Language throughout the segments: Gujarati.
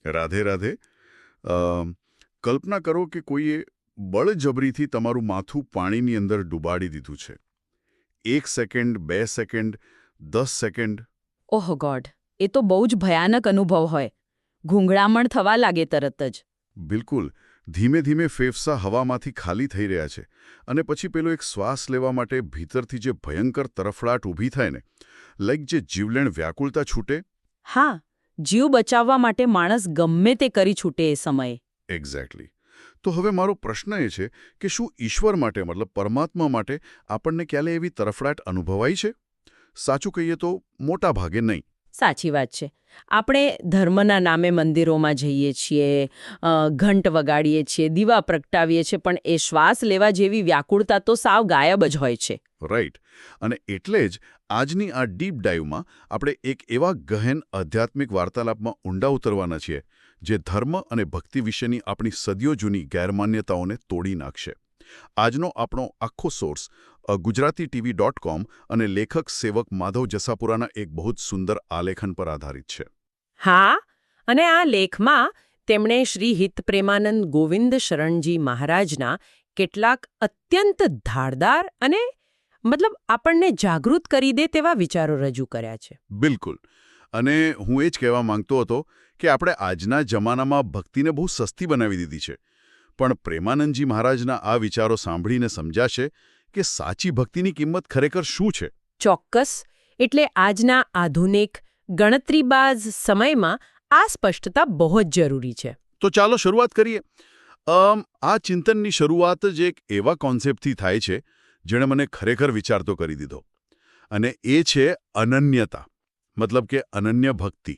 રાધે રાધે. અ, કલ્પના કરો કે કોઈએ બળજબરીથી તમારું માથું પાણીની અંદર ડૂબાડી દીધું છે. 1 સેકન્ડ, 2 સેકન્ડ, 10 સેકન્ડ. ઓહ ગોડ, એ તો બહુ જ ભયાનક અનુભવ હોય. ગૂંગળામણ થવા લાગે તરત જ. બિલકુલ. ધીમે ધીમે ફેફસા હવામાંથી ખાલી થઈ રહ્યા છે અને પછી પેલો એક શ્વાસ લેવા માટે ભીતરથી જે ભયંકર તરફડાટ ઊભી થાય ને, લાઈક જે જીવલેણ વ્યાકુળતા છૂટે. હા, જીવ બચાવવા માટે માણસ ગમે તે કરી છૂટે એ સમયે. એક્ઝેક્ટલી. તો હવે મારો પ્રશ્ન એ છે કે શું ઈશ્વર માટે મતલબ પરમાત્મા માટે આપણને ક્યારે એવી તરફડાટ અનુભવાઈ છે? સાચું કહીએ તો મોટા ભાગે નહીં. સાચી વાત છે. આપણે ધર્મના નામે મંદિરોમાં જઈએ છીએ, ઘંટ વગાડીએ છીએ, દીવા પ્રગટાવીએ છીએ, પણ એ શ્વાસ લેવા જેવી વ્યાકુળતા તો સાવ ગાયબ જ હોય છે. રાઈટ. અને એટલે જ આજની આ ડીપ ડાઈવમાં આપણે એક એવા ગહન આધ્યાત્મિક વાર્તાલાપમાં ઊંડા ઉતરવાના છીએ જે ધર્મ અને ભક્તિ વિશેની આપણી સદીઓ જૂની ગેરમાન્યતાઓને તોડી નાખશે. આજનો આપણો આખો સોર્સ ગુજરાતીTV.com અને લેખક સેવક માધવ જસાપુરાના એક બહુ જ સુંદર આલેખન પર આધારિત છે. હા, અને આ લેખમાં તેમણે શ્રી હિત પ્રેમાનંદ ગોવિંદ શરણજી મહારાજના કેટલાક અત્યંત ધારદાર અને આપણને જાગૃત કરી દે તેવા વિચારો રજૂ કર્યા છે. બિલકુલ. અને હું એ જ કહેવા માંગતો હતો કે આપણે આજના જમાનામાં ભક્તિને બહુ સસ્તી બનાવી દીધી છે. પણ પ્રેમાનંદજી મહારાજના આ વિચારો સાંભળીને સમજાશે કે સાચી ભક્તિની કિંમત ખરેખર શું છે. ચોક્કસ. એટલે આજના આધુનિક ગણતરીબાજ સમયમાં આ સ્પષ્ટતા બહુ જ જરૂરી છે. તો ચાલો શરૂઆત કરીએ. આ ચિંતનની શરૂઆત જ એક એવા કોન્સેપ્ટથી થાય છે જેણે મને ખરેખર વિચારતો કરી દીધો. અને એ છે અનન્યતા. મતલબ કે અનન્ય ભક્તિ.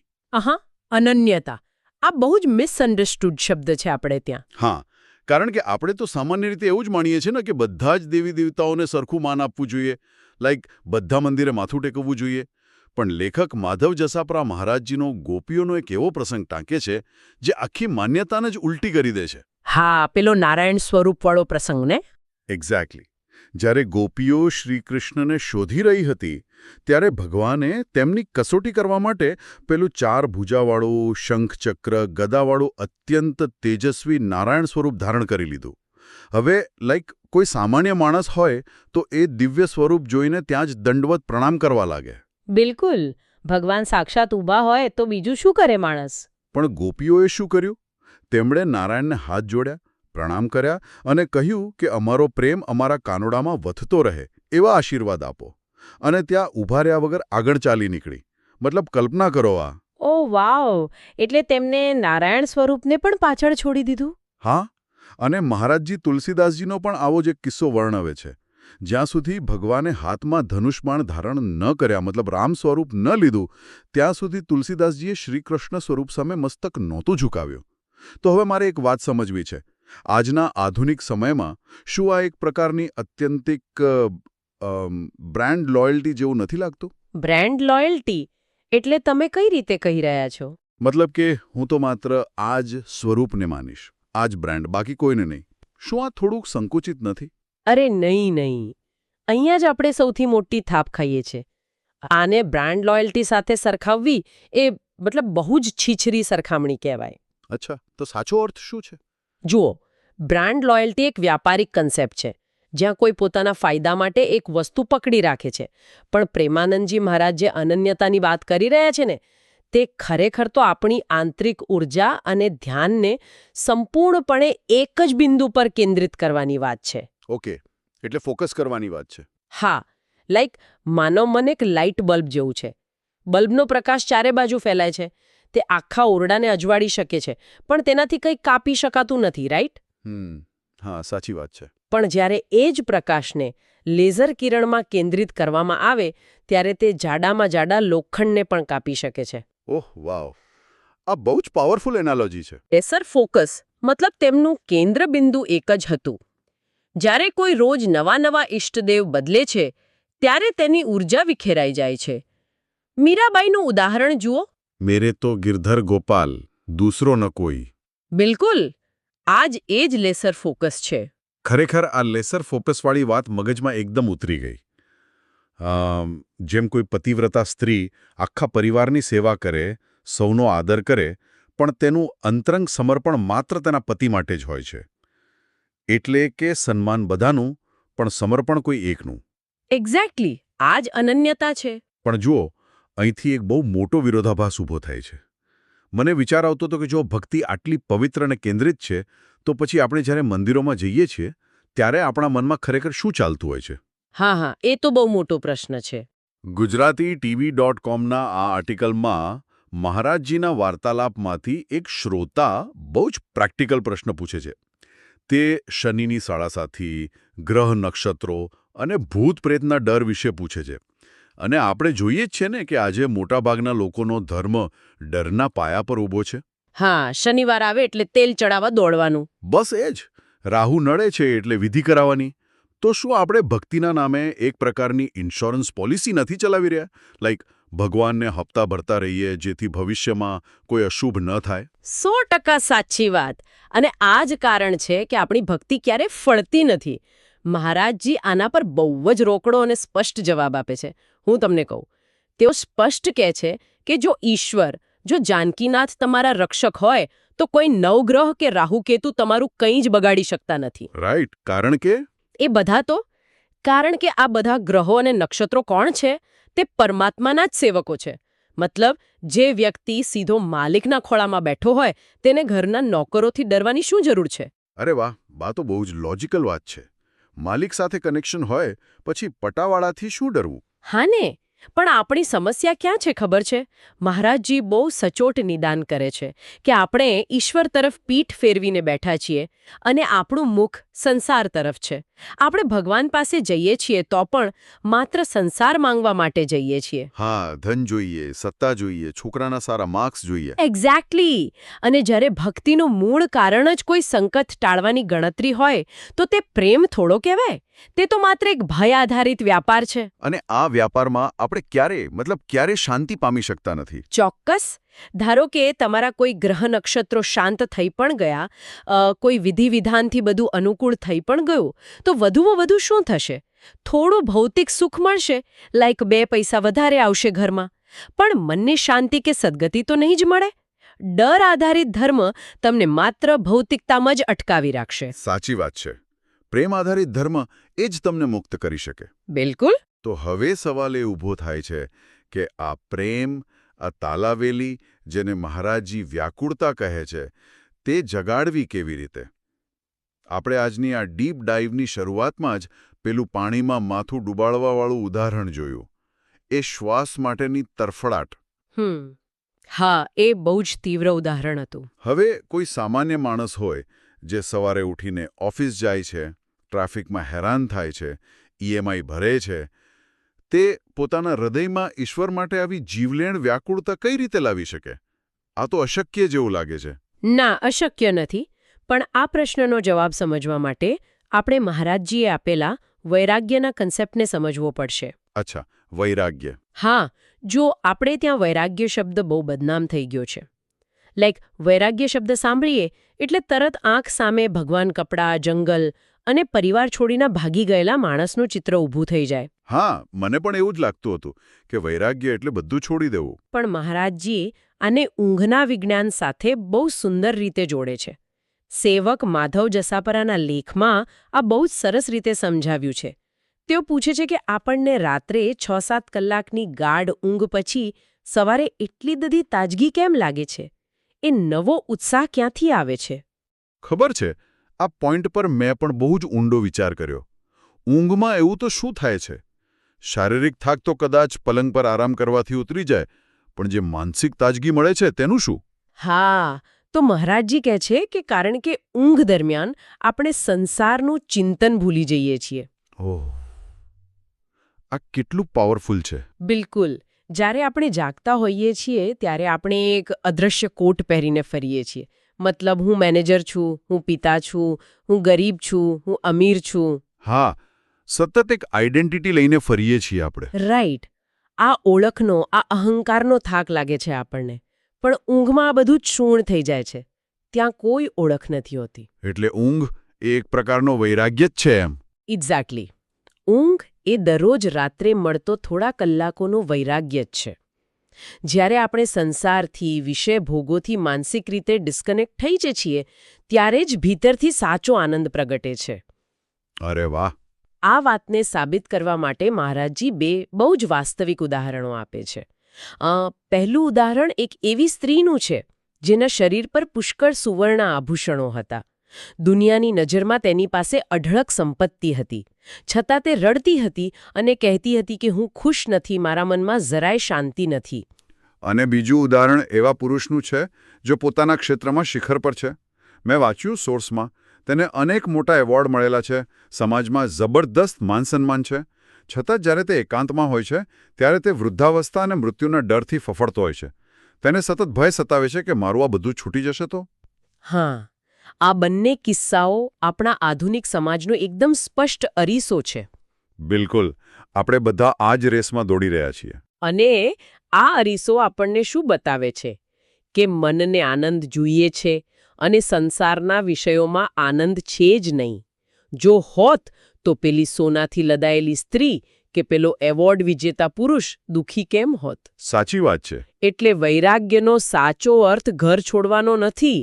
અનન્યતા. આ બહુ જ મિસઅન્ડરસ્ટુડ શબ્દ છે આપણે ત્યાં. હા, કારણ કે આપણે તો સામાન્ય રીતે એવું જ માનીએ છીએ ને કે બધા જ દેવી દેવતાઓને સરખું માન આપવું જોઈએ, લાઈક બધા મંદિરે માથું ટેકવવું જોઈએ. પણ લેખક માધવ જસાપરા મહારાજજીનો ગોપીઓનો એક એવો પ્રસંગ ટાંકે છે જે આખી માન્યતાને જ ઉલટી કરી દે છે. હા, પેલો નારાયણ સ્વરૂપવાળો પ્રસંગ ને? એક્ઝેક્ટલી. જ્યારે ગોપીઓ શ્રીકૃષ્ણને શોધી રહી હતી ત્યારે ભગવાને તેમની કસોટી કરવા માટે પેલું 4 ભુજાવાળું શંખચક્ર ગદાવાળું અત્યંત તેજસ્વી નારાયણ સ્વરૂપ ધારણ કરી લીધું. હવે લાઈક કોઈ સામાન્ય માણસ હોય તો એ દિવ્ય સ્વરૂપ જોઈને ત્યાં જ દંડવત પ્રણામ કરવા લાગે. બિલકુલ. ભગવાન સાક્ષાત ઊભા હોય તો બીજું શું કરે માણસ? પણ ગોપીઓએ શું કર્યું? તેમણે નારાયણને હાથ જોડ્યા, પ્રણામ કર્યા અને કહ્યું કે અમારો પ્રેમ અમારા કાનોડામાં વધતો રહે એવા આશીર્વાદ આપો. અને ત્યાં ઊભા રહ્યા વગર આગળ ચાલી નીકળી. મતલબ કલ્પના કરો આ. ઓ વાવ! એટલે તેમને નારાયણ સ્વરૂપને પણ પાછળ છોડી દીધું? હા, અને મહારાજજી તુલસીદાસજીનો પણ આવો જ એક કિસ્સો વર્ણવે છે. જ્યાં સુધી ભગવાને હાથમાં ધનુષબાણ ધારણ ન કર્યા, મતલબ રામ સ્વરૂપ ન લીધું, ત્યાં સુધી તુલસીદાસજીએ શ્રીકૃષ્ણ સ્વરૂપ સામે મસ્તક નહોતું ઝુકાવ્યું. તો હવે મારે એક વાત સમજવી છે. આજના આધુનિક સમયમાં શું આ એક પ્રકારની અત્યંતિક બ્રાન્ડ લોયલ્ટી જેવું નથી લાગતું? બ્રાન્ડ લોયલ્ટી એટલે તમે કઈ રીતે કહી રહ્યા છો? મતલબ કે હું તો માત્ર આ જ સ્વરૂપને માનીશ, આ જ બ્રાન્ડ, બાકી કોઈને નહીં. શું આ થોડુંક સંકુચિત નથી? અરે નહીં. અહીંયા જ આપણે સૌથી મોટી થાપ ખાઈએ છીએ. આને બ્રાન્ડ લોયલ્ટી સાથે સરખાવવી એ બહુ જ છીછરી સરખામણી કહેવાય. અચ્છા, તો સાચો અર્થ શું છે? જુઓ, બ્રાન્ડ લોયલ્ટી એક વ્યાપારિક કન્સેપ્ટ છે જ્યાં કોઈ પોતાના ફાયદા માટે એક વસ્તુ પકડી રાખે છે. પણ પ્રેમાનંદજી મહારાજ જે અનન્યતાની વાત કરી રહ્યા છે ને, તે ખરેખર તો આપણી આંતરિક ઉર્જા અને ધ્યાનને સંપૂર્ણપણે એક જ બિંદુ પર કેન્દ્રિત કરવાની વાત છે. ઓકે, એટલે ફોકસ કરવાની વાત છે. હા, લાઈક માનો મન એક લાઇટ બલ્બ જેવું છે. બલ્બનો પ્રકાશ ચારે બાજુ ફેલાય છે. તે આખા ઓરડાને અજવાળી શકે છે, પણ તેનાથી કંઈ કાપી શકાતું નથી, રાઈટ? હા, સાચી વાત છે. પણ જ્યારે એ જ પ્રકાશને લેઝર કિરણમાં કેન્દ્રિત કરવામાં આવે ત્યારે તે જાડામાં જાડા લોખંડને પણ કાપી શકે છે. ઓહ વાવ! આ બહુ જ પાવરફુલ એનાલોજી છે. લેસર ફોકસ તેમનું કેન્દ્ર બિંદુ એક જ હતું. જ્યારે કોઈ રોજ નવા ઇષ્ટદેવ બદલે છે ત્યારે તેની ઉર્જા વિખેરાઈ જાય છે. મીરાબાઈનું ઉદાહરણ જુઓ. મેરે તો ગિરધર ગોપાલ, દૂસરો ન કોઈ. બિલકુલ, આ જ એ જ લેસર ફોકસ છે. ખરેખર આ લેસર ફોકસવાળી વાત મગજમાં એકદમ ઉતરી ગઈ. જેમ કોઈ પતિવ્રતા સ્ત્રી આખા પરિવારની સેવા કરે, સૌનો આદર કરે, પણ તેનું અંતરંગ સમર્પણ માત્ર તેના પતિ માટે જ હોય છે. એટલે કે સન્માન બધાનું, પણ સમર્પણ કોઈ એકનું. એક્ઝેક્ટલી, આ જ અનન્યતા છે. પણ જુઓ, અહીંથી એક બહુ મોટો વિરોધાભાસ ઊભો થાય છે. મને વિચાર આવતો હતો કે જો ભક્તિ આટલી પવિત્ર અને કેન્દ્રિત છે, તો પછી આપણે જ્યારે મંદિરોમાં જઈએ છીએ ત્યારે આપણા મનમાં ખરેખર શું ચાલતું હોય છે? હા, એ તો બહુ મોટો પ્રશ્ન છે. ગુજરાતીTV.comના આ આર્ટિકલમાં મહારાજજીના વાર્તાલાપમાંથી એક શ્રોતા બહુ જ પ્રેક્ટિકલ પ્રશ્ન પૂછે છે. તે શનિની સાડાસાથી, ગ્રહ નક્ષત્રો અને ભૂત પ્રેતના ડર વિશે પૂછે છે. અને આપણે જોઈએ જ છે ને કે આજે મોટાભાગના લોકોનો ધર્મ ડરના પાયા પર ઊભો છે. હા, શનિવાર આવે એટલે તેલ ચડાવવા દોડવાનું. બસ એ જ. રાહુ નડે છે એટલે વિધિ કરાવવાની. તો શું આપણે ભક્તિના નામે એક પ્રકારની ઇન્સ્યોરન્સ પોલિસી નથી ચલાવી રહ્યા? લાઈક ભગવાનને હપ્તા ભરતા રહીએ જેથી ભવિષ્યમાં કોઈ અશુભ ન થાય? 100% સાચી વાત. અને આ જ કારણ છે કે આપણી ભક્તિ ક્યારે ફળતી નથી. મહારાજજી આના પર બહુ જ રોકડો અને સ્પષ્ટ જવાબ આપે છે. હું તમને કહું, તેઓ સ્પષ્ટ કહે છે કે જો ઈશ્વર, જો જાનકીનાથ તમારા રક્ષક હોય તો કોઈ નવગ્રહ કે રાહુકેતુ તમારું કંઈ જ બગાડી શકતા નથી. રાઈટ. કારણ કે કારણ કે આ બધા ગ્રહો અને નક્ષત્રો કોણ છે? તે પરમાત્માના જ સેવકો છે. મતલબ, જે વ્યક્તિ સીધો માલિકના ખોળામાં બેઠો હોય તેને ઘરના નોકરોથી ડરવાની શું જરૂર છે? અરે વાહ, બા તો બહુ જ લોજિકલ વાત છે. માલિક સાથે કનેક્શન હોય પછી પટાવાળાથી શું ડરવું? હા ને, પણ આપણી સમસ્યા ક્યાં છે ખબર છે? મહારાજજી બહુ સચોટ નિદાન કરે છે કે આપણે ઈશ્વર તરફ પીઠ ફેરવીને બેઠા છીએ અને આપણું મુખ સંસાર તરફ છે. આપણે ભગવાન પાસે જઈએ છીએ તો પણ માત્ર સંસાર માંગવા માટે જઈએ છીએ. હા, ધન જોઈએ, સત્તા જોઈએ, છોકરાના સારા માર્ક્સ જોઈએ. એક્ઝેક્ટલી. અને જ્યારે ભક્તિનું મૂળ કારણ જ કોઈ સંકટ ટાળવાની ગણતરી હોય તો તે પ્રેમ થોડો કહેવાય. તે તો માત્ર એક ભય આધારિત વ્યાપાર છે. અને આ વ્યાપારમાં આપણે ક્યારે શાંતિ પામી શકતા નથી. ચોક્કસ. ધારો કે તમારા કોઈ ગ્રહ નક્ષત્રો શાંત થઈ પણ ગયા, કોઈ વિધિ વિધાનથી બધું અનુકૂળ થઈ પણ ગયું, તો વધુમાં વધુ શું થશે? થોડું ભૌતિક સુખ મળશે, લાઈક 2 પૈસા વધારે આવશે ઘરમાં. પણ મનની શાંતિ કે સદગતિ તો નહીં જ મળે. ડર આધારિત ધર્મ તમને માત્ર ભૌતિકતામાં જ અટકાવી રાખશે. સાચી વાત છે. પ્રેમ આધારિત ધર્મ એ જ તમને મુક્ત કરી શકે. બિલકુલ. તો હવે સવાલ એ ઊભો થાય છે કે આ પ્રેમ, આ તાલાવેલી, જેને મહારાજજી વ્યાકુળતા કહે છે, તે જગાડવી કેવી રીતે? આપણે આજની આ ડીપ ડાઇવની શરૂઆતમાં જ પેલું પાણીમાં માથું ડૂબાડવાવાળું ઉદાહરણ જોયું. એ શ્વાસ માટેની તરફડાટ. હા, એ બહુ જ તીવ્ર ઉદાહરણ હતું. હવે કોઈ સામાન્ય માણસ હોય જે સવારે ઉઠીને ઓફિસ જાય છે, ટ્રાફિકમાં હેરાન થાય છે, ઈએમઆઈ ભરે છે, તે પોતાના હૃદયમાં ઈશ્વર માટે આવી જીવલેણ વ્યાકુળતા કઈ રીતે લાવી શકે? આ તો અશક્ય જેવું લાગે છે. ના, અશક્ય નથી. પણ આ પ્રશ્નનો જવાબ સમજવા માટે આપણે મહારાજજીએ આપેલા વૈરાગ્યના કન્સેપ્ટને સમજવો પડશે. અચ્છા, વૈરાગ્ય. હા, જો આપણે ત્યાં વૈરાગ્ય શબ્દ બહુ બદનામ થઈ ગયો છે. લાઈક વૈરાગ્ય શબ્દ સાંભળીએ એટલે તરત આંખ સામે ભગવાન, કપડાં, જંગલ અને પરિવાર છોડીને ભાગી ગયેલા માણસનું ચિત્ર ઊભું થઈ જાય. હા, મને પણ એવું જ લાગતું હતું કે વૈરાગ્ય એટલે બધું છોડી દેવું. પણ મહારાજજી આને ઊંઘના વિજ્ઞાન સાથે બહુ સુંદર રીતે જોડે છે. સેવક માધવ જસાપરાના લેખમાં આ બહુ જ સરસ રીતે સમજાવ્યું છે. તેઓ પૂછે છે કે આપણને રાત્રે 6-7 કલાકની ગાઢ ઊંઘ પછી સવારે એટલી બધી તાજગી કેમ લાગે છે? એ નવો ઉત્સાહ ક્યાંથી આવે છે? ખબર છે, આ પોઈન્ટ પર મેં પણ બહુ જ ઊંડો વિચાર કર્યો. ઊંઘમાં એવું તો શું થાય છે? શારીરિક થાક તો કદાચ પલંગ પર આરામ કરવાથી ઉતરી જાય, પણ જે માનસિક તાજગી મળે છે તેનું શું? હા, તો મહારાજજી કહે છે કે કારણ કે ઊંઘ દરમિયાન આપણે સંસારનું ચિંતન ભૂલી જઈએ છીએ. ઓહ, આ કેટલું પાવરફુલ છે. બિલકુલ. જ્યારે આપણે જાગતા હોઈએ છીએ ત્યારે આપણે એક અદૃશ્ય કોટ પહેરીને ફરીએ છીએ. મતલબ, હું મેનેજર છું, હું પિતા છું, હું ગરીબ છું, હું અમીર છું. હા, સતત એક આઈડેન્ટિટી લઈને ફરીએ છીએ આપણે. રાઈટ. આ ઓળખનો, આ અહંકારનો થાક લાગે છે આપણને. પણ ઊંઘમાં આ બધું જ શૂન્ય થઈ જાય છે. ત્યાં કોઈ ઓળખ નથી હોતી. એટલે ઊંઘ એ એક પ્રકારનો વૈરાગ્ય જ છે એમ. એક્ઝેક્ટલી. ઊંઘ એ દરરોજ રાત્રે મળતો થોડા કલાકોનું વૈરાગ્ય જ છે. જ્યારે આપણે સંસારથી વિષય ભોગોથી માનસિક રીતે ડિસ્કનેક્ટ થઈ જઈએ છીએ ત્યારે જ ભીતરથી સાચો આનંદ પ્રગટે છે. અરે વાહ! આ વાતને સાબિત કરવા માટે મહારાજજી બે બહુ જ વાસ્તવિક ઉદાહરણો આપે છે. પહેલું ઉદાહરણ એક એવી સ્ત્રીનું છે જેના શરીર પર પુષ્કળ સુવર્ણ આભૂષણો હતા. દુનિયાની નજરમાં તેની પાસે અઢળક સંપત્તિ હતી. છતાં તે રડતી હતી અને કહેતી હતી કે હું ખુશ નથી, મારા મનમાં જરાય શાંતિ નથી. અને બીજું ઉદાહરણ એવા પુરુષનું છે જો પોતાના ક્ષેત્રમાં શિખર પર છે. મેં વાંચ્યું સોર્સમાં, તેને અનેક મોટા એવોર્ડ મળેલા છે, સમાજમાં જબરદસ્ત માન-સન્માન છે. છતાં જ્યારે તે એકાંતમાં હોય છે ત્યારે તે વૃદ્ધાવસ્થા અને મૃત્યુના ડરથી ફફડતો હોય છે. તેને સતત ભય સતાવે છે કે મારું આ બધું છૂટી જશે તો? હા, આ બંને કિસ્સાઓ આપણા આધુનિક સમાજનો એકદમ સ્પષ્ટ અરીસો છે. બિલકુલ. આપણે બધા આ જ રેસમાં દોડી રહ્યા છીએ. અને આ અરીસો આપણને શું બતાવે છે? કે મનને આનંદ જોઈએ છે અને સંસારના વિષયોમાં આનંદ છે જ નહીં. જો હોત તો પેલી સોનાથી લદાયેલી સ્ત્રી કે પેલો એવોર્ડ વિજેતા પુરુષ દુઃખી કેમ હોત? સાચી વાત છે. એટલે વૈરાગ્યનો સાચો અર્થ ઘર છોડવાનો નથી,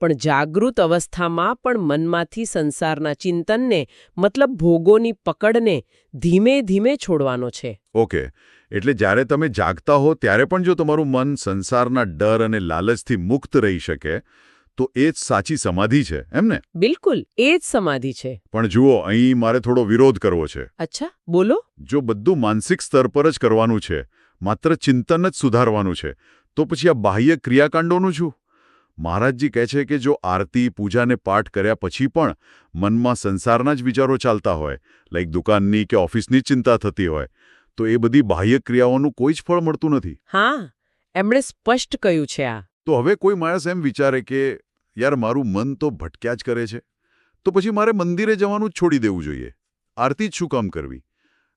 પણ જાગૃત અવસ્થામાં પણ મનમાંથી સંસારના ચિંતનને, મતલબ ભોગોની પકડને ધીમે ધીમે છોડવાનો છે. ઓકે, એટલે જ્યારે તમે જાગતા હો ત્યારે પણ જો તમારું મન સંસારના ડર અને લાલચથી મુક્ત રહી શકે તો એ જ સાચી સમાધિ છે, એમ ને? બિલકુલ, એ જ સમાધિ છે. પણ જુઓ, અહીં મારે થોડો વિરોધ કરવો છે. અચ્છા, બોલો. જો બધું માનસિક સ્તર પર જ કરવાનું છે, માત્ર ચિંતન જ સુધારવાનું છે, તો પછી આ બાહ્ય ક્રિયાકાંડોનું શું? મહારાજજી કહે છે કે જો આરતી, પૂજાને પાઠ કર્યા પછી પણ મનમાં સંસારના જ વિચારો ચાલતા હોય, લાઈક દુકાનની કે ઓફિસની ચિંતા થતી હોય, તો એ બધી બાહ્ય ક્રિયાઓનું કોઈ જ ફળ મળતું નથી. હા, એમણે સ્પષ્ટ કહ્યું છે આ. તો હવે કોઈ માણસ એમ વિચારે કે યાર મારું મન તો ભટક્યા જ કરે છે, તો પછી મારે મંદિરે જવાનું જ છોડી દેવું જોઈએ. આરતી જ શું કામ કરવી?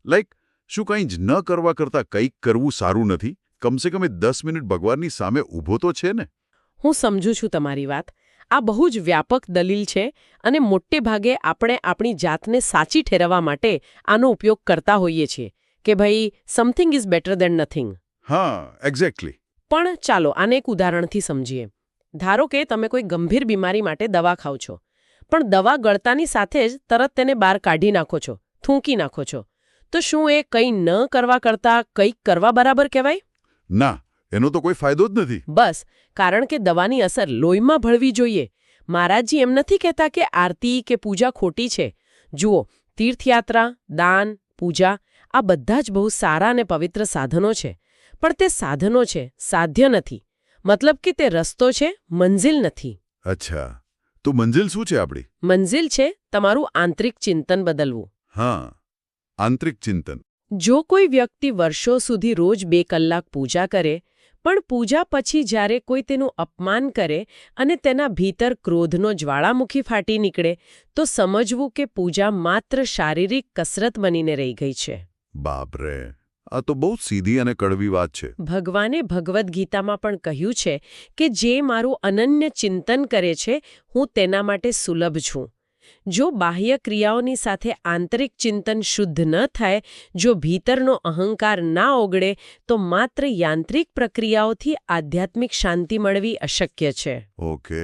લાઈક શું કંઈ જ ન કરવા કરતાં કંઈક કરવું સારું નથી? કમસે કમ 10 મિનિટ ભગવાનની સામે ઊભો તો છે ને? હું સમજુ છું તમારી વાત. આ બહુ જ વ્યાપક દલીલ છે અને મોટે ભાગે આપણે આપણી જાતને સાચી ઠેરવવા માટે આનો ઉપયોગ કરતા હોઈએ છીએ કે ભાઈ something is better than nothing. હા, એક્ઝેક્ટલી. પણ ચાલો આને એક ઉદાહરણથી સમજીએ. ધારો કે તમે કોઈ ગંભીર બીમારી માટે દવા ખાઓ છો, પણ દવા ગળતાની સાથે જ તરત તેને બહાર કાઢી નાખો છો, થૂંકી નાખો છો. તો શું એ કંઈ ન કરવા કરતાં કંઈક કરવા બરાબર કહેવાય? ના, એનો તો કોઈ ફાયદો જ નથી. બસ, કારણ કે દવાની અસર લોહીમાં ભળવી જોઈએ. મહારાજજી એમ નથી કહેતા કે આરતી કે પૂજા ખોટી છે. જુઓ, તીર્થયાત્રા, દાન, પૂજા આ બધા જ બહુ સારા અને પવિત્ર સાધનો છે. પણ તે સાધનો છે, સાધ્ય નથી. મતલબ કે તે રસ્તો છે, મંઝિલ નથી. અચ્છા, તો મંઝિલ શું છે આપણી? મંઝિલ છે તમારું આંતરિક ચિંતન બદલવું. હા, આંતરિક ચિંતન. જો કોઈ વ્યક્તિ વર્ષો સુધી રોજ 2 કલાક પૂજા કરે, પણ પૂજા પછી જ્યારે કોઈ તેનું અપમાન કરે અને તેના ભીતર ક્રોધનો જ્વાળામુખી ફાટી નીકળે, તો સમજવું કે પૂજા માત્ર શારીરિક કસરત બનીને રહી ગઈ છે. બાપરે, આ તો બહુ સીધી અને કડવી વાત છે. ભગવાને ભગવદ્ ગીતામાં પણ કહ્યું છે કે જે મારું અનન્ય ચિંતન કરે છે, હું તેના માટે સુલભ છું. જો બાહ્ય ક્રિયાઓની સાથે આંતરિક ચિંતન શુદ્ધ ન થાય, જો ભીતરનો અહંકાર ના ઓગળે, તો માત્ર યાંત્રિક પ્રક્રિયાઓથી આધ્યાત્મિક શાંતિ મળવી અશક્ય છે. ઓકે,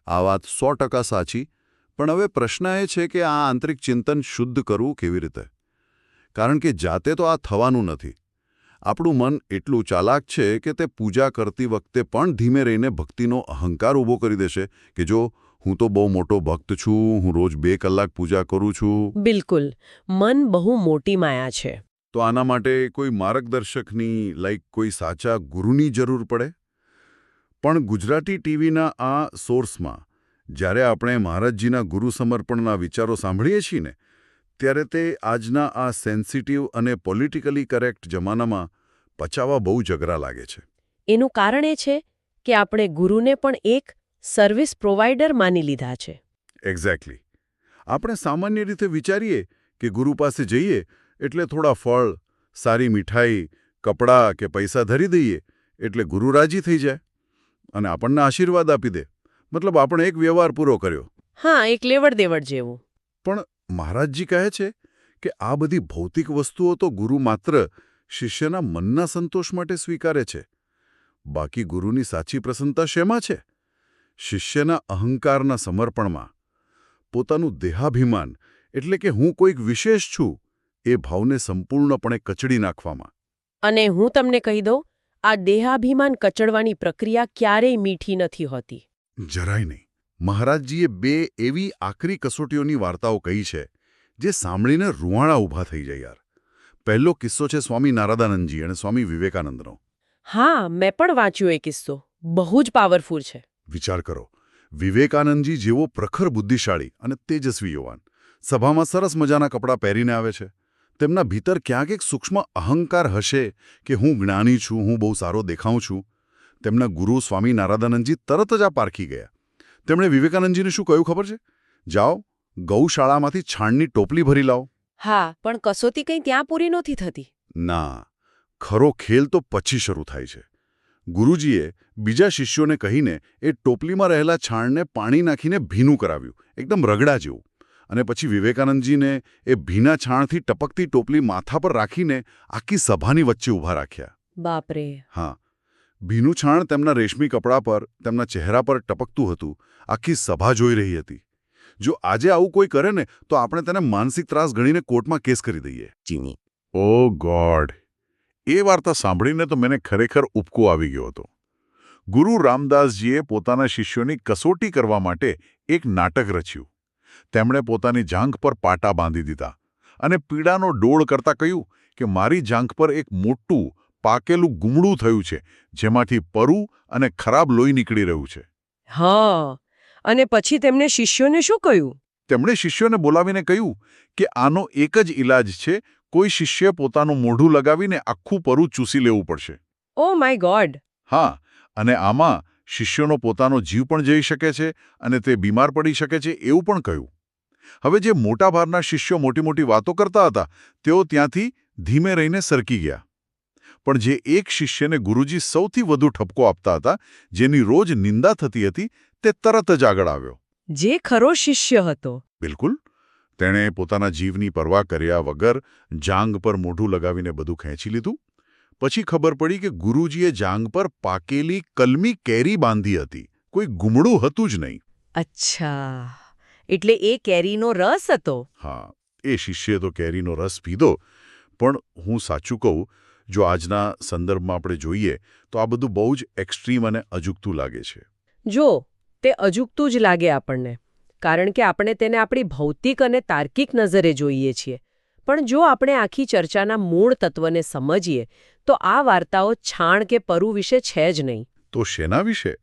આ વાત 100% સાચી. પણ હવે પ્રશ્ન એ છે કે આ આંતરિક ચિંતન શુદ્ધ કરવું કેવી રીતે? કારણ કે જાતે તો આ થવાનું નથી. આપણું મન એટલું ચાલાક છે કે તે પૂજા કરતી વખતે પણ ધીમે રહીને ભક્તિનો અહંકાર ઊભો કરી દેશે કે જો હું તો બહુ મોટો ભક્ત છું, હું રોજ 2 કલાક પૂજા કરું છું. બિલકુલ, મન બહુ મોટી માયા છે. તો આના માટે કોઈ માર્ગદર્શકની, લાઈક કોઈ સાચા ગુરુની જરૂર પડે. પણ ગુજરાતી ટીવીના આ સોર્સમાં જ્યારે આપણે મહારાજજીના ગુરુ સમર્પણના વિચારો સાંભળીએ છીએ ને, ત્યારે તે આજના આ સેન્સિટિવ અને પોલિટિકલી કરેક્ટ જમાનામાં પચાવવા બહુ જગરા લાગે છે. એનું કારણ એ છે કે આપણે ગુરુને પણ એક સર્વિસ પ્રોવાઈડર માની લીધા છે. એક્ઝેક્ટલી. આપણે સામાન્ય રીતે વિચારીએ કે ગુરુ પાસે જઈએ એટલે થોડા ફળ, સારી મીઠાઈ, કપડાં કે પૈસા ધરી દઈએ એટલે ગુરુ રાજી થઈ જાય અને આપણને આશીર્વાદ આપી દે. મતલબ આપણે એક વ્યવહાર પૂરો કર્યો. હા, એક લેવડ દેવડ જેવું. પણ મહારાજજી કહે છે કે આ બધી ભૌતિક વસ્તુઓ તો ગુરુ માત્ર શિષ્યના મનના સંતોષ માટે સ્વીકારે છે. બાકી ગુરુની સાચી પ્રસન્નતા શેમાં છે? શિષ્યના અહંકારના સમર્પણમાં. પોતાનું દેહાભિમાન એટલે કે હું કોઈક વિશેષ છું એ ભાવને સંપૂર્ણપણે કચડી નાખવામાં. અને હું તમને કહી દઉં, આ દેહાભિમાન કચડવાની પ્રક્રિયા ક્યારેય મીઠી નથી હોતી. જરાય નહીં. મહારાજજીએ 2 એવી આકરી કસોટીઓની વાર્તાઓ કહી છે જે સાંભળીને રૂવાણા ઊભા થઈ જાય યાર. પહેલો કિસ્સો છે સ્વામી નારાદાનંદજી અને સ્વામી વિવેકાનંદનો. હા, મેં પણ વાંચ્યો એ કિસ્સો. બહુ જ પાવરફુલ છે. વિચાર કરો, વિવેકાનંદજી જેવો પ્રખર બુદ્ધિશાળી અને તેજસ્વી યુવાન સભામાં સરસ મજાના કપડાં પહેરીને આવે છે. તેમના ભીતર ક્યાંક એક સૂક્ષ્મ અહંકાર હશે કે હું જ્ઞાની છું, હું બહુ સારો દેખાઉં છું. તેમના ગુરુ સ્વામી નારાદાનંદજી તરત જ આ પારખી ગયા. તેમણે વિવેકાનંદજીને શું કહ્યું ખબર છે? જાઓ, ગૌશાળામાંથી છાણની ટોપલી ભરી લાવો. હા, પણ કસોટી કંઈ ત્યાં પૂરી નહોતી થતી. ના, ખરો ખેલ તો પછી શરૂ થાય છે. ગુરુજીએ બીજા શિષ્યોને કહીને એ ટોપલીમાં રહેલા છાણને પાણી નાખીને ભીનું કરાવ્યું, એકદમ રગડા જેવું. અને પછી વિવેકાનંદજીને એ ભીના છાણથી ટપકતી ટોપલી માથા પર રાખીને આખી સભાની વચ્ચે ઊભા રાખ્યા. બાપરે. હા, ભીનું છાણ તેમના રેશમી કપડા પર, તેમના ચહેરા પર ટપકતું હતું. આખી સભા જોઈ રહી હતી. જો આજે આવું કોઈ કરે ને તો આપણે તેને માનસિક ત્રાસ ગણીને કોર્ટમાં કેસ કરી દઈએ. ચીની. ઓ ગોડ! એ વાર્તા સાંભળીને તો મને ખરેખર ઉપકો આવી ગયો હતો. ગુરુ રામદાસજીએ પોતાના શિષ્યોની કસોટી કરવા માટે એક નાટક રચ્યું. તેમણે પોતાની જાંઘ પર પાટા બાંધી દીધા અને પીડાનો ડોળ કરતા કહ્યું કે મારી જાંઘ પર એક મોટું પાકેલું ગુમડું થયું છે, જેમાંથી પરુ અને ખરાબ લોહી નીકળી રહ્યું છે. હા, અને પછી તેમણે શિષ્યોને શું કહ્યું? તેમણે શિષ્યોને બોલાવીને કહ્યું કે આનો એક જ ઈલાજ છે, કોઈ શિષ્ય પોતાનું મોઢું લગાવીને આખું પરુ ચૂસી લેવું પડશે. Oh my God! હા, અને આમાં શિષ્યનો પોતાનો જીવ પણ જઈ શકે છે અને તે બીમાર પડી શકે છે એવું પણ કહ્યું. હવે જે મોટાભાગના શિષ્યો મોટી મોટી વાતો કરતા હતા તેઓ ત્યાંથી ધીમે રહીને સરકી ગયા. પણ જે એક શિષ્યને ગુરુજી સૌથી વધુ ઠપકો આપતા હતા, જેની રોજ નિંદા થતી હતી, તે તરત જ આગળ આવ્યો. જે ખરો શિષ્ય હતો. બિલકુલ. તેણે પોતાના જીવની પરવા કર્યા વગર જાંઘ પર મોઢું લગાવીને બધું ખેંચી લીધું. પછી ખબર પડી કે ગુરુજીએ જાંઘ પર પાકેલી કલમી કેરી બાંધી હતી. કોઈ ગુમડું હતું જ નહીં. અચ્છા, એટલે એ કેરીનો રસ હતો. હા, એ શિષ્યે તો કેરીનો રસ પીધો. પણ હું સાચું કહું, જો આજના સંદર્ભમાં આપણે જોઈએ તો આ બધું બહુ જ એક્સ્ટ્રીમ અને અજુગતું લાગે છે. જો, તે અજુગતું જ લાગે આપણને, કારણ કે આપણે તેને આપણી ભૌતિક અને તાર્કિક નજરે જોઈએ છીએ. પણ જો આપણે આખી ચર્ચાના મૂળ તત્વને સમજીએ તો આ વાર્તાઓ છાણ કે પરુ વિશે છે જ નહીં. તો શેના વિશે?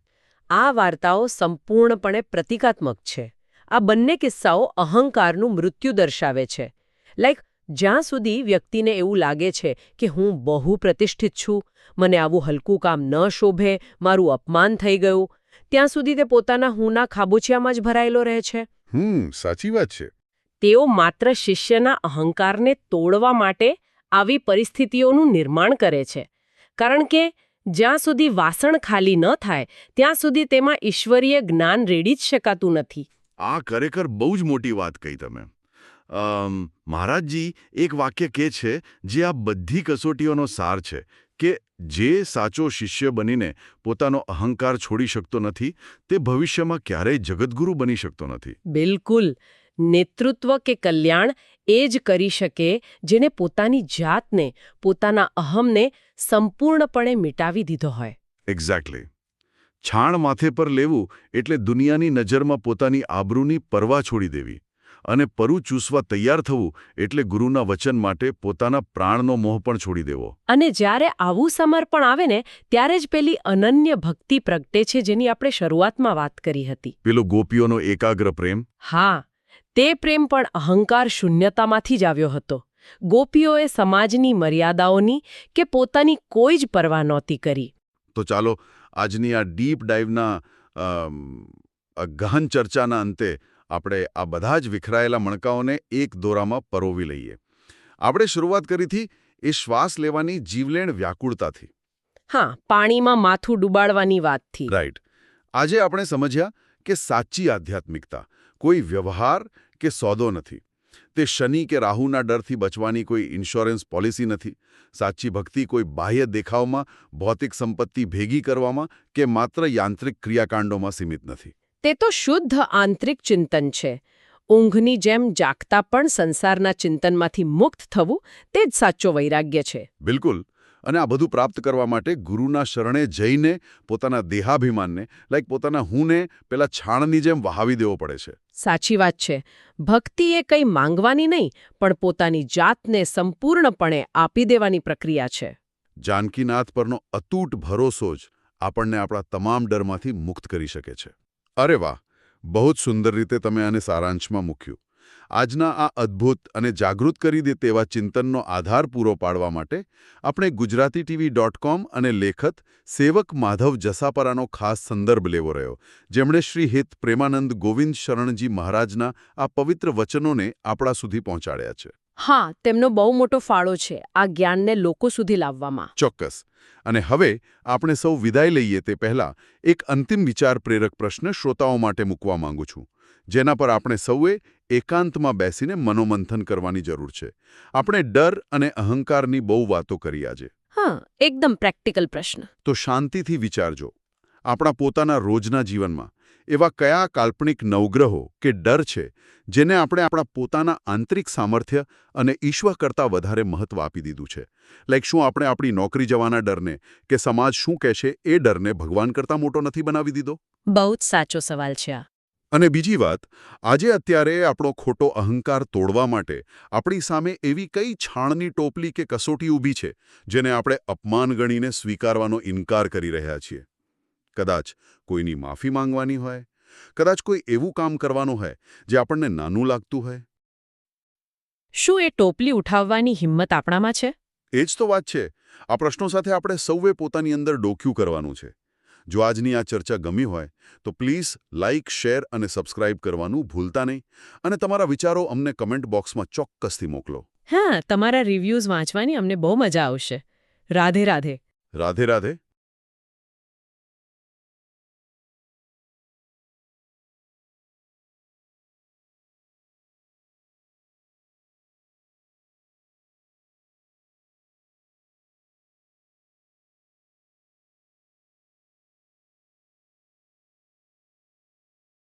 આ વાર્તાઓ સંપૂર્ણપણે પ્રતિકાત્મક છે. આ બંને કિસ્સાઓ અહંકારનું મૃત્યુ દર્શાવે છે. જ્યાં સુધી વ્યક્તિને એવું લાગે છે કે હું બહુ પ્રતિષ્ઠિત છું, મને આવું હલકું કામ ન શોભે, મારું અપમાન થઈ ગયું, ત્યાં સુધી તે પોતાના હુંના ખાબોચિયામાં જ ભરાયેલો રહે છે. સાચી વાત છે. તેઓ માત્ર શિષ્યના અહંકારને તોડવા માટે આવી પરિસ્થિતિઓનું નિર્માણ કરે છે. કારણ કે જ્યાં સુધી વાસણ ખાલી ન થાય ત્યાં સુધી તેમાં ઈશ્વરીય જ્ઞાન રેડી જ શકાતું નથી. આ ખરેખર બહુ જ મોટી વાત કહી તમે. મહારાજજી એક વાક્ય કહે છે જે આ બધી કસોટીઓનો સાર છે કે જે સાચો શિષ્ય બનીને પોતાનો અહંકાર છોડી શકતો નથી તે ભવિષ્યમાં ક્યારેય જગતગુરુ બની શકતો નથી. બિલકુલ. નેતૃત્વ કે કલ્યાણ એ જ કરી શકે જેને પોતાની જાતને, પોતાના અહમને સંપૂર્ણપણે મિટાવી દીધો હોય. એક્ઝેક્ટલી. છાણ માથે પર લેવું એટલે દુનિયાની નજરમાં પોતાની આબરૂની પરવા છોડી દેવી, અને પરુ ચૂસવા તૈયાર થવું એટલે ગુરુના વચન માટે પોતાના પ્રાણનો મોહ પણ છોડી દેવો. અને જ્યારે આવું સમર્પણ આવે ને ત્યારે જ પેલી અનન્ય ભક્તિ પ્રગટે છે જેની આપણે શરૂઆતમાં વાત કરી હતી. પેલો ગોપીઓનો એકાગ્ર પ્રેમ. હા, તે પ્રેમ પણ અહંકાર શૂન્યતામાંથી જ આવ્યો હતો. ગોપીઓએ સમાજની મર્યાદાઓની કે પોતાની કોઈ જ પરવા નહોતી કરી. તો ચાલો આજની આ ડીપ ડાઇવના ગહન ચર્ચાના અંતે આપણે આ બધા જ વિખરાયેલા મણકાઓને એક દોરામાં પરોવી લઈએ. આપણે શરૂઆત કરી હતી એ શ્વાસ લેવાની જીવલેણ વ્યાકુળતાથી. હા, પાણીમાં માથું ડૂબાડવાની વાતથી. રાઈટ. આજે આપણે સમજ્યા કે સાચી આધ્યાત્મિકતા કોઈ વ્યવહાર કે સોદો નથી. તે શનિ કે રાહુના ડરથી બચવાની કોઈ ઇન્સ્યોરન્સ પોલિસી નથી. સાચી ભક્તિ કોઈ બાહ્ય દેખાવમાં, ભૌતિક સંપત્તિ ભેગી કરવામાં કે માત્ર યાંત્રિક ક્રિયાકાંડોમાં સીમિત નથી. તે તો શુદ્ધ આંતરિક ચિંતન છે. ઊંઘની જેમ જાગતા પણ સંસારના ચિંતનમાંથી મુક્ત થવું તે જ સાચો વૈરાગ્ય છે. બિલકુલ. અને આ બધું પ્રાપ્ત કરવા માટે ગુરુના શરણે જઈને પોતાના દેહાભિમાનને, પોતાના હુંને પેલા છાણની જેમ વહાવી દેવો પડે છે. સાચી વાત છે. ભક્તિ એ કંઈ માંગવાની નહીં, પણ પોતાની જાતને સંપૂર્ણપણે આપી દેવાની પ્રક્રિયા છે. જાનકીનાથ પરનો અતૂટ ભરોસો જ આપણને આપણા તમામ ડરમાંથી મુક્ત કરી શકે છે. અરે વાહ, બહુ જ સુંદર રીતે તમે આને સારાંશમાં મૂક્યું. આજના આ અદ્ભુત અને જાગૃત કરી દે તેવા ચિંતનનો આધાર પૂરો પાડવા માટે આપણે GujaratiTV.com અને લેખક સેવક માધવ જસાપરાનો ખાસ સંદર્ભ લેવો રહ્યો, જેમણે શ્રી હિત પ્રેમાનંદ ગોવિંદ શરણજી મહારાજના આ પવિત્ર વચનોને આપણા સુધી પહોંચાડ્યા છે. હા, તેમનો બહુ મોટો ફાળો છે આ જ્ઞાનને લોકો સુધી લાવવામાં. ચોક્કસ. અને હવે આપણે સૌ વિદાય લઈએ તે પહેલા એક અંતિમ વિચાર પ્રેરક પ્રશ્ન શ્રોતાઓ માટે મૂકવા માંગુ છું, જેના પર આપણે સૌએ એકાંતમાં બેસીને મનોમંથન કરવાની જરૂર છે. આપણે ડર અને અહંકારની બહુ વાતો કરી આજે. હા, એકદમ પ્રેક્ટિકલ પ્રશ્ન. તો શાંતિથી વિચારજો. આપણા પોતાના રોજના જીવનમાં એવા કયા કાલ્પનિક નવગ્રહો કે ડર છે જેને આપણે આપણા પોતાના આંતરિક સામર્થ્ય અને ઈશ્વર કરતાં વધારે મહત્વ આપી દીધું છે? શું આપણે આપણી નોકરી જવાના ડરને કે સમાજ શું કહેશે એ ડરને ભગવાન કરતાં મોટો નથી બનાવી દીધો? બહુ જ સાચો સવાલ છે આ. અને બીજી વાત, આજે અત્યારે આપણો ખોટો અહંકાર તોડવા માટે આપણી સામે એવી કઈ છાણની ટોપલી કે કસોટી ઊભી છે જેને આપણે અપમાન ગણીને સ્વીકારવાનો ઇનકાર કરી રહ્યા છીએ? કદાચ કોઈની માફી માંગવાની હોય, કદાચ કોઈ એવું કામ કરવાનું હોય જે આપણને નાનું લાગતું હોય. શું એ ટોપલી ઉઠાવવાની હિંમત આપણામાં છે? એ જ તો વાત છે. આ પ્રશ્નો સાથે આપણે સૌએ પોતાની અંદર ડોક્યું કરવાનું છે. જો આજની આ ચર્ચા ગમી હોય તો પ્લીઝ લાઇક, શેર અને સબસ્ક્રાઇબ કરવાનું ભૂલતા નહીં. અને તમારા વિચારો અમને કમેન્ટ બોક્સમાં ચોક્કસથી મોકલો. હા, તમારા રિવ્યૂઝ વાંચવાની અમને બહુ મજા આવશે. રાધે રાધે. રાધે રાધે.